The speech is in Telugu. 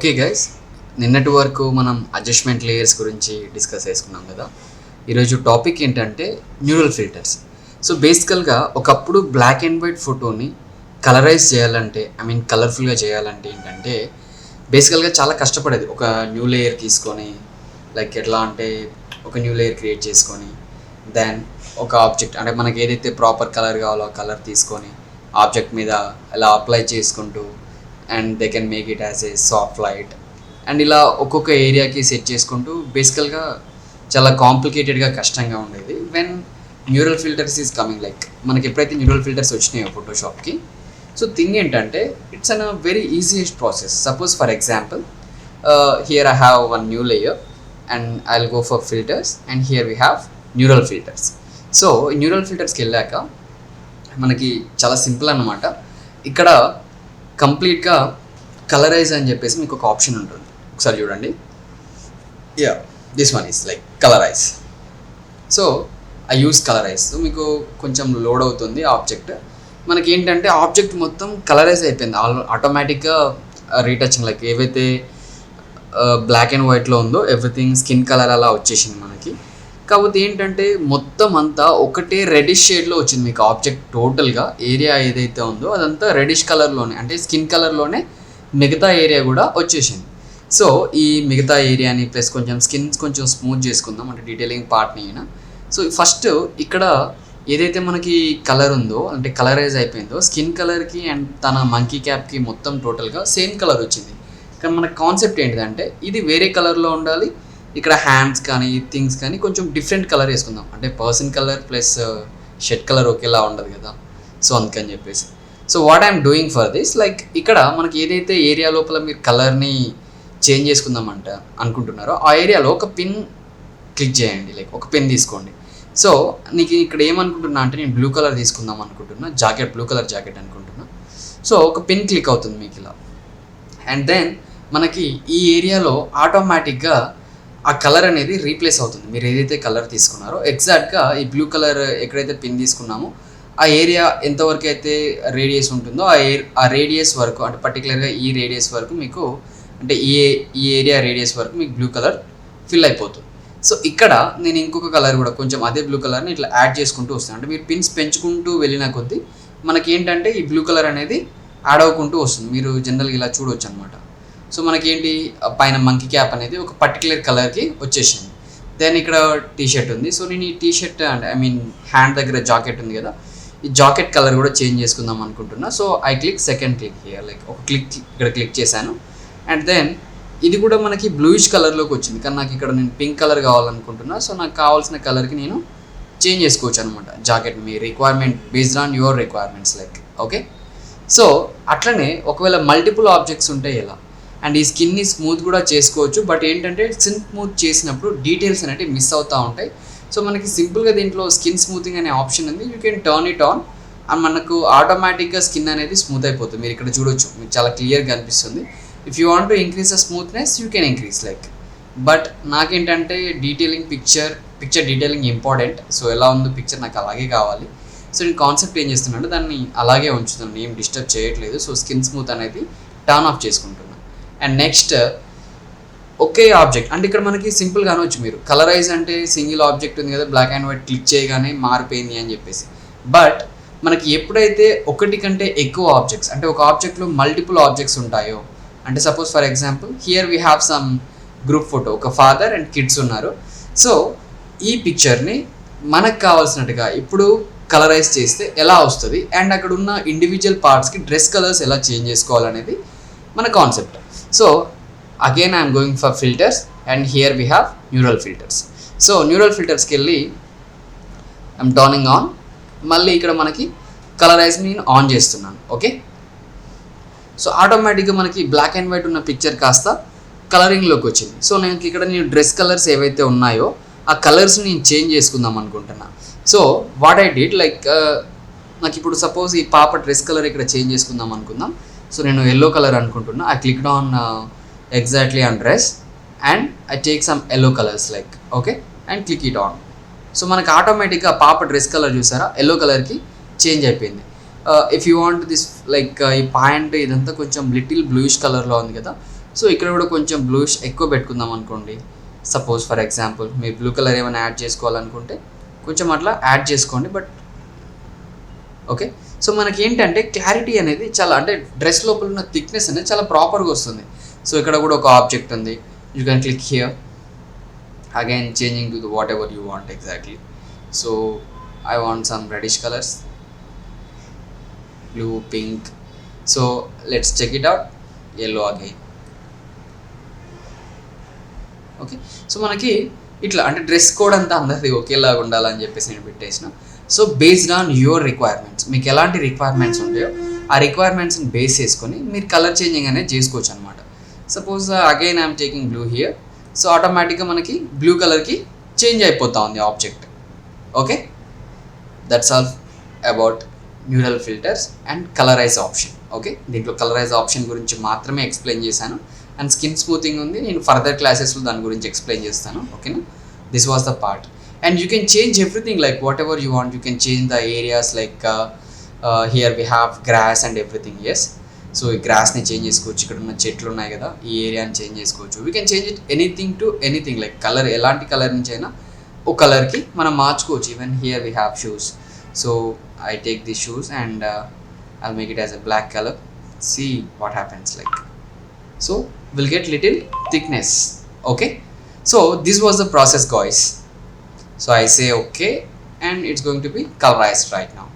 ఓకే గైస్, నిన్నటి వరకు మనం అడ్జస్ట్మెంట్ లేయర్స్ గురించి డిస్కస్ చేసుకున్నాం కదా. ఈరోజు టాపిక్ ఏంటంటే న్యూరల్ ఫిల్టర్స్. సో బేసికల్గా ఒకప్పుడు బ్లాక్ అండ్ వైట్ ఫోటోని కలరైజ్ చేయాలంటే, కలర్ఫుల్గా చేయాలంటే ఏంటంటే బేసికల్గా చాలా కష్టపడేది. ఒక న్యూ లేయర్ తీసుకొని, లైక్ ఎట్లా అంటే ఒక న్యూ లేయర్ క్రియేట్ చేసుకొని, దెన్ ఒక ఆబ్జెక్ట్ అంటే మనకి ఏదైతే ప్రాపర్ కలర్ కావాలో ఆ కలర్ తీసుకొని ఆబ్జెక్ట్ మీద అలా అప్లై చేసుకుంటూ, and they can make it as a soft light and ఇలా ఒక్కొక్క ఏరియాకి సెట్ చేసుకుంటూ బేసికల్గా చాలా కాంప్లికేటెడ్గా కష్టంగా ఉండేది. When neural filters is coming, like మనకి ఎప్పుడైతే న్యూరల్ ఫిల్టర్స్ వచ్చినాయో ఫోటోషాప్కి, సో థింగ్ ఏంటంటే it's an a very easiest process. Suppose for example, here I have one new layer and I will go for filters and here we have neural filters. So neural ఫిల్టర్స్కి వెళ్ళాక మనకి చాలా సింపుల్ అన్నమాట. ఇక్కడ కంప్లీట్గా కలరైజ్ అని చెప్పేసి మీకు ఒక ఆప్షన్ ఉంటుంది. ఒకసారి చూడండి. Yeah, this one is like colourise. So I use colourise. So మీకు కొంచెం లోడ్ అవుతుంది ఆబ్జెక్ట్. మనకి ఏంటంటే ఆబ్జెక్ట్ మొత్తం కలరైజ్ అయిపోయింది ఆటోమేటిక్గా. రీటచింగ్ లైక్ ఏవైతే బ్లాక్ అండ్ వైట్లో ఉందో ఎవ్రీథింగ్ స్కిన్ కలర్ అలా వచ్చేసింది మనకి. కాకపోతే ఏంటంటే మొత్తం అంతా ఒకటే రెడిష్ షేడ్లో వచ్చింది మీకు ఆబ్జెక్ట్. టోటల్గా ఏరియా ఏదైతే ఉందో అదంతా రెడిష్ కలర్లోనే, అంటే స్కిన్ కలర్లోనే మిగతా ఏరియా కూడా వచ్చేసింది. సో ఈ మిగతా ఏరియాని ప్లస్ కొంచెం స్కిన్ కొంచెం స్మూత్ చేసుకుందాం, అంటే డీటెయిలింగ్ పార్ట్ని అయినా. సో ఫస్ట్ ఇక్కడ ఏదైతే మనకి కలర్ ఉందో, అంటే కలరైజ్ అయిపోయిందో స్కిన్ కలర్కి అండ్ తన మంకీ క్యాప్కి మొత్తం టోటల్గా సేమ్ కలర్ వచ్చింది. కానీ మన కాన్సెప్ట్ ఏంటిదంటే ఇది వేరే కలర్లో ఉండాలి. ఇక్కడ హ్యాండ్స్ కానీ థింగ్స్ కానీ కొంచెం డిఫరెంట్ కలర్ వేసుకుందాం, అంటే person colour plus shirt colour ఒకేలా ఉండదు కదా. సో అందుకని చెప్పేసి so what I'm doing for this, like ఇక్కడ మనకి ఏదైతే ఏరియా లోపల మీరు కలర్ని చేంజ్ చేసుకుందామంట అనుకుంటున్నారో ఆ ఏరియాలో ఒక పిన్ క్లిక్ చేయండి, లైక్ ఒక పెన్ తీసుకోండి. సో నీకు ఇక్కడ ఏమనుకుంటున్నా అంటే నేను బ్లూ కలర్ తీసుకుందాం అనుకుంటున్నా, జాకెట్ బ్లూ కలర్ జాకెట్ అనుకుంటున్నా. సో ఒక పిన్ క్లిక్ అవుతుంది మీకు ఇలా, అండ్ దెన్ మనకి ఈ ఏరియాలో ఆటోమేటిక్గా ఆ కలర్ అనేది రీప్లేస్ అవుతుంది. మీరు ఏదైతే కలర్ తీసుకున్నారో ఎగ్జాక్ట్గా ఈ బ్లూ కలర్ ఎక్కడైతే పిన్ తీసుకున్నామో ఆ ఏరియా ఎంతవరకు అయితే రేడియస్ ఉంటుందో ఆ రేడియస్ వరకు, అంటే పర్టికులర్గా ఈ రేడియస్ వరకు మీకు, అంటే ఈ ఏరియా రేడియస్ వరకు మీకు బ్లూ కలర్ ఫిల్ అయిపోతుంది. సో ఇక్కడ నేను ఇంకొక కలర్ కూడా కొంచెం అదే బ్లూ కలర్ని ఇట్లా యాడ్ చేసుకుంటూ వస్తాను. అంటే మీరు పిన్స్ పెంచుకుంటూ వెళ్ళిన కొద్దీ మనకి ఏంటంటే ఈ బ్లూ కలర్ అనేది యాడ్ అవ్వకుంటూ వస్తుంది. మీరు జనరల్గా ఇలా చూడవచ్చు అనమాట. సో మనకేంటి పైన మంకీ క్యాప్ అనేది ఒక పర్టికులర్ కలర్కి వచ్చేసింది. దెన్ ఇక్కడ టీ షర్ట్ ఉంది. సో నేను ఈ టీ షర్ట్ అండ్ హ్యాండ్ దగ్గర జాకెట్ ఉంది కదా, ఈ జాకెట్ కలర్ కూడా చేంజ్ చేసుకుందాం అనుకుంటున్నా. So I click second click here, like ఒక క్లిక్ ఇక్కడ క్లిక్ చేశాను. అండ్ దెన్ ఇది కూడా మనకి బ్లూయిష్ కలర్లోకి వచ్చింది, కానీ నాకు ఇక్కడ నేను పింక్ కలర్ కావాలనుకుంటున్నా. సో నాకు కావాల్సిన కలర్కి నేను చేంజ్ చేసుకోవచ్చు అనమాట jacket, me requirement based on your requirements like. Okay, so అట్లనే ఒకవేళ మల్టిపుల్ ఆబ్జెక్ట్స్ ఉంటే ఎలా, అండ్ ఈ స్కిన్ని స్మూత్ కూడా చేసుకోవచ్చు. బట్ ఏంటంటే స్మూత్ చేసినప్పుడు డీటెయిల్స్ అనేవి మిస్ అవుతూ ఉంటాయి. సో మనకి సింపుల్గా దీంట్లో స్కిన్ స్మూతింగ్ అనే ఆప్షన్ ఉంది. You can turn it on and మనకు ఆటోమేటిక్గా స్కిన్ అనేది స్మూత్ అయిపోతుంది. మీరు ఇక్కడ చూడొచ్చు, మీకు చాలా క్లియర్గా అనిపిస్తుంది. If you want to increase the smoothness you can increase like. But నాకేంటంటే detailing picture detailing important. So ఎలా ఉందో పిక్చర్ నాకు అలాగే కావాలి. సో నేను కాన్సెప్ట్ ఏం చేస్తున్నాను, దాన్ని అలాగే ఉంచుతున్నాను, ఏం డిస్టర్బ్ చేయట్లేదు. సో స్కిన్ స్మూత్ అనేది టర్న్ ఆఫ్ చేసుకుంటున్నాను. అండ్ నెక్స్ట్ ఒకే ఆబ్జెక్ట్, అంటే ఇక్కడ మనకి సింపుల్గా అనవచ్చు మీరు కలరైజ్ అంటే సింగిల్ ఆబ్జెక్ట్ ఉంది కదా, బ్లాక్ అండ్ వైట్ క్లిక్ చేయగానే మారిపోయింది అని చెప్పేసి. బట్ మనకి ఎప్పుడైతే ఒకటి కంటే ఎక్కువ ఆబ్జెక్ట్స్, అంటే ఒక ఆబ్జెక్ట్లో మల్టిపుల్ ఆబ్జెక్ట్స్ ఉంటాయో, అంటే suppose for example here we have some group photo, ఒక ఫాదర్ అండ్ కిడ్స్ ఉన్నారు. సో ఈ పిక్చర్ని మనకు కావాల్సినట్టుగా ఇప్పుడు కలరైజ్ చేస్తే ఎలా వస్తుంది, అండ్ అక్కడ ఉన్న ఇండివిజువల్ పార్ట్స్కి డ్రెస్ కలర్స్ ఎలా చేంజ్ చేసుకోవాలనేది మన concept. So again I'm going for filters and here we have neural filters. So neural ఫిల్టర్స్కి వెళ్ళి ఐఎమ్ టర్నింగ్ ఆన్. మళ్ళీ ఇక్కడ మనకి కలరైజ్ నేను ఆన్ చేస్తున్నాను. ఓకే, సో ఆటోమేటిక్గా మనకి బ్లాక్ అండ్ వైట్ ఉన్న పిక్చర్ కాస్త కలరింగ్లోకి వచ్చింది. సో నేను ఇక్కడ డ్రెస్ కలర్స్ ఏవైతే ఉన్నాయో ఆ కలర్స్ నేను చేంజ్ చేసుకుందాం అనుకుంటున్నా. So what I did, like నాకు ఇప్పుడు సపోజ్ ఈ పాప డ్రెస్ కలర్ ఇక్కడ చేంజ్ చేసుకుందాం అనుకుందాం. సో నేను ఎల్లో కలర్ అనుకుంటున్నా. I clicked on exactly on dress and I take some yellow colours like. Okay, and click it on. So మనకి ఆటోమేటిక్గా పాప డ్రెస్ కలర్ చూసారా ఎల్లో కలర్కి చేంజ్ అయిపోయింది. If you want this like ఈ పాయింట్ ఇదంతా కొంచెం లిటిల్ బ్లూయిష్ కలర్లో ఉంది కదా, సో ఇక్కడ కూడా కొంచెం బ్లూష్ ఎక్కువ పెట్టుకుందాం అనుకోండి. సపోజ్ ఫర్ ఎగ్జాంపుల్ మీరు బ్లూ కలర్ ఏమైనా యాడ్ చేసుకోవాలనుకుంటే కొంచెం అట్లా యాడ్ చేసుకోండి. బట్ ఓకే, సో మనకి ఏంటంటే క్లారిటీ అనేది చాలా, అంటే డ్రెస్ లోపల ఉన్న థిక్నెస్ అనేది చాలా ప్రాపర్గా వస్తుంది. సో ఇక్కడ కూడా ఒక ఆబ్జెక్ట్ ఉంది, you can click here, again changing to the whatever you want exactly. So I want some reddish colours, blue, pink. So let's check it out, yellow again. Okay, so మనకి ఇట్లా అంటే డ్రెస్ కోడ్ అంతా అందరిది ఒకేలాగా ఉండాలని చెప్పేసి నేను పెట్టేసిన. So based on your requirements, మీకు ఎలాంటి రిక్వైర్మెంట్స్ ఉంటాయో ఆ రిక్వైర్మెంట్స్ని బేస్ చేసుకొని మీరు కలర్ చేంజింగ్ అనేది చేసుకోవచ్చు అనమాట. Suppose again I'm taking blue here, so ఆటోమేటిక్గా మనకి బ్లూ కలర్కి చేంజ్ అయిపోతా ఉంది object. Okay, that's all about neural filters and colourise option. Okay, దీంట్లో కలరైజ్ ఆప్షన్ గురించి మాత్రమే ఎక్స్ప్లెయిన్ చేశాను. అండ్ స్కిన్ స్మూతింగ్ ఉంది, నేను ఫర్దర్ క్లాసెస్లో దాని గురించి ఎక్స్ప్లెయిన్ చేస్తాను. ఓకేనా, this was the part. And you can change everything like whatever you want. You can change the areas like here we have grass and everything. Yes, so ఈ గ్రాస్ని చేంజ్ చేసుకోవచ్చు, ఇక్కడ ఉన్న చెట్లు ఉన్నాయి కదా ఈ ఏరియాని చేంజ్ చేసుకోవచ్చు. We can change it anything to anything, like colour ఎలాంటి కలర్ నుంచి అయినా ఒక కలర్కి మనం మార్చుకోవచ్చు. Even here we have shoes, so I take these shoes and I'll make it as a black color. See what happens like. So we'll get little thickness. Okay, so this was the process guys. So I say okay and it's going to be colorized right now.